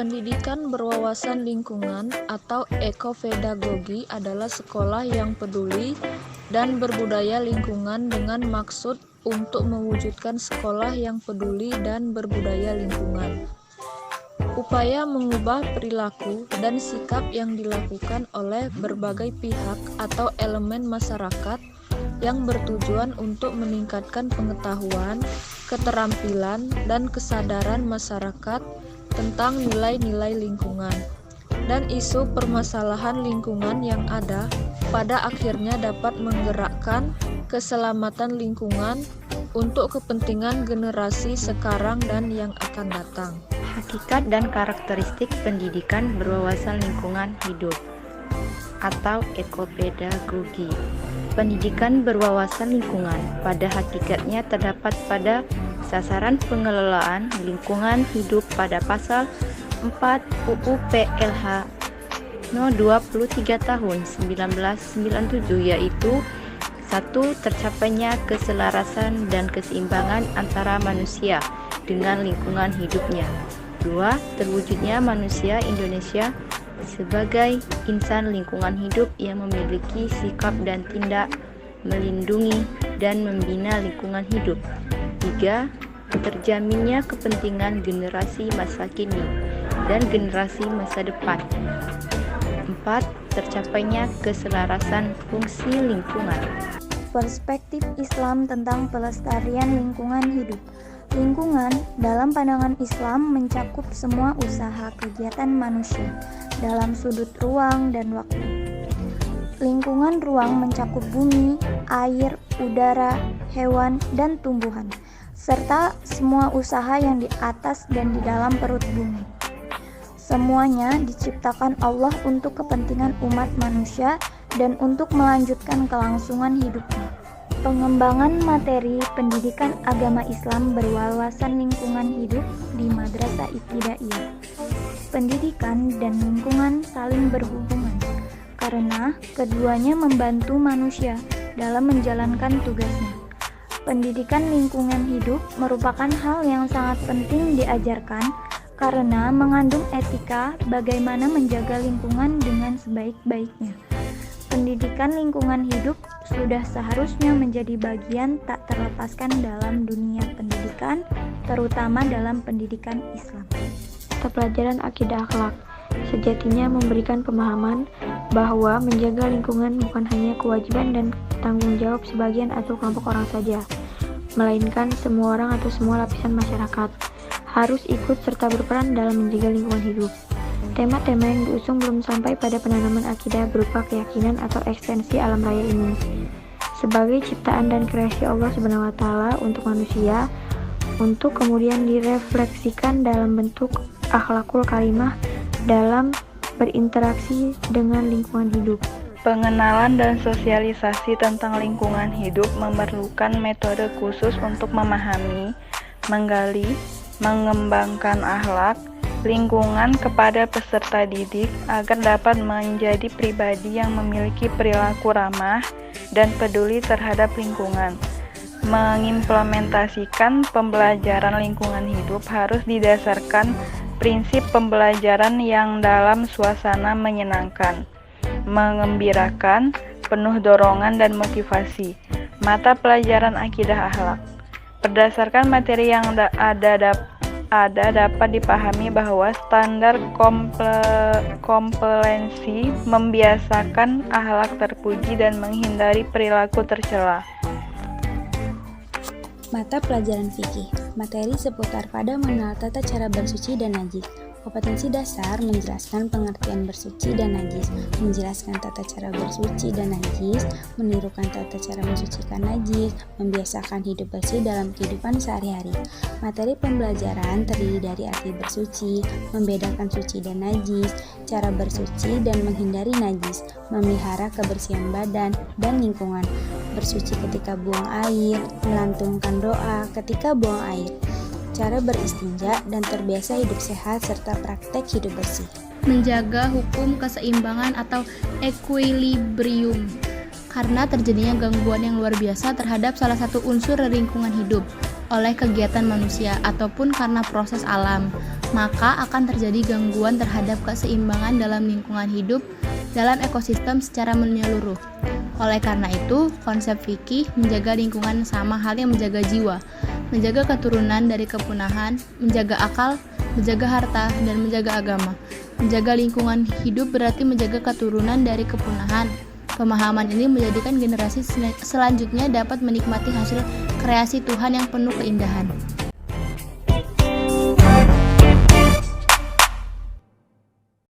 Pendidikan berwawasan lingkungan atau ekopedagogi adalah sekolah yang peduli dan berbudaya lingkungan dengan maksud untuk mewujudkan sekolah yang peduli dan berbudaya lingkungan. Upaya mengubah perilaku dan sikap yang dilakukan oleh berbagai pihak atau elemen masyarakat yang bertujuan untuk meningkatkan pengetahuan, keterampilan, dan kesadaran masyarakat tentang nilai-nilai lingkungan dan isu permasalahan lingkungan yang ada, pada akhirnya dapat menggerakkan keselamatan lingkungan untuk kepentingan generasi sekarang dan yang akan datang. Hakikat dan karakteristik pendidikan berwawasan lingkungan hidup atau ekopedagogi. Pendidikan berwawasan lingkungan pada hakikatnya terdapat pada sasaran pengelolaan lingkungan hidup pada pasal 4 UU PLH No 23 tahun 1997, yaitu 1. Tercapainya keselarasan dan keseimbangan antara manusia dengan lingkungan hidupnya. 2. Terwujudnya manusia Indonesia sebagai insan lingkungan hidup yang memiliki sikap dan tindak melindungi dan membina lingkungan hidup. 3. Terjaminnya kepentingan generasi masa kini dan generasi masa depan. 4. Tercapainya keselarasan fungsi lingkungan. Perspektif Islam tentang pelestarian lingkungan hidup. Lingkungan dalam pandangan Islam mencakup semua usaha kegiatan manusia dalam sudut ruang dan waktu. Lingkungan ruang mencakup bumi, air, udara, hewan, dan tumbuhan, serta semua usaha yang di atas dan di dalam perut bumi. Semuanya diciptakan Allah untuk kepentingan umat manusia dan untuk melanjutkan kelangsungan hidupnya. Pengembangan materi pendidikan agama Islam berwawasan lingkungan hidup di Madrasah Ibtidaiyah. Pendidikan dan lingkungan saling berhubungan karena keduanya membantu manusia dalam menjalankan tugasnya. Pendidikan lingkungan hidup merupakan hal yang sangat penting diajarkan karena mengandung etika bagaimana menjaga lingkungan dengan sebaik-baiknya. Pendidikan lingkungan hidup sudah seharusnya menjadi bagian tak terlepaskan dalam dunia pendidikan, terutama dalam pendidikan Islam. Mata pelajaran akidah akhlak sejatinya memberikan pemahaman bahwa menjaga lingkungan bukan hanya kewajiban dan tanggung jawab sebagian atau kelompok orang saja, melainkan semua orang atau semua lapisan masyarakat harus ikut serta berperan dalam menjaga lingkungan hidup. Tema-tema yang diusung belum sampai pada penanaman akidah berupa keyakinan atau ekstensi alam raya ini sebagai ciptaan dan kreasi Allah SWT untuk manusia, untuk kemudian direfleksikan dalam bentuk akhlakul karimah dalam berinteraksi dengan lingkungan hidup. Pengenalan dan sosialisasi tentang lingkungan hidup memerlukan metode khusus untuk memahami, menggali, mengembangkan akhlak lingkungan kepada peserta didik agar dapat menjadi pribadi yang memiliki perilaku ramah dan peduli terhadap lingkungan. Mengimplementasikan pembelajaran lingkungan hidup harus didasarkan prinsip pembelajaran yang dalam suasana menyenangkan, mengembirakan, penuh dorongan dan motivasi. Mata pelajaran akidah akhlak. Berdasarkan materi yang ada dapat dipahami bahwa standar kompetensi membiasakan akhlak terpuji dan menghindari perilaku tercela. Mata pelajaran fikih, materi seputar pada mengenal tata cara bersuci dan najis. Kompetensi dasar menjelaskan pengertian bersuci dan najis, menjelaskan tata cara bersuci dan najis, menirukan tata cara mensucikan najis, membiasakan hidup bersih dalam kehidupan sehari-hari. Materi pembelajaran terdiri dari arti bersuci, membedakan suci dan najis, cara bersuci dan menghindari najis, memelihara kebersihan badan dan lingkungan, bersuci ketika buang air, melantunkan doa ketika buang air, cara beristinja dan terbiasa hidup sehat serta praktek hidup bersih. Menjaga hukum keseimbangan atau equilibrium karena terjadinya gangguan yang luar biasa terhadap salah satu unsur lingkungan hidup. oleh kegiatan manusia ataupun karena proses alam, maka akan terjadi gangguan terhadap keseimbangan dalam lingkungan hidup dalam ekosistem secara menyeluruh. Oleh karena itu, konsep fikih menjaga lingkungan sama halnya menjaga jiwa, menjaga keturunan dari kepunahan, menjaga akal, menjaga harta, dan menjaga agama. Menjaga lingkungan hidup berarti menjaga keturunan dari kepunahan. Pemahaman ini menjadikan generasi selanjutnya dapat menikmati hasil kreasi Tuhan yang penuh keindahan.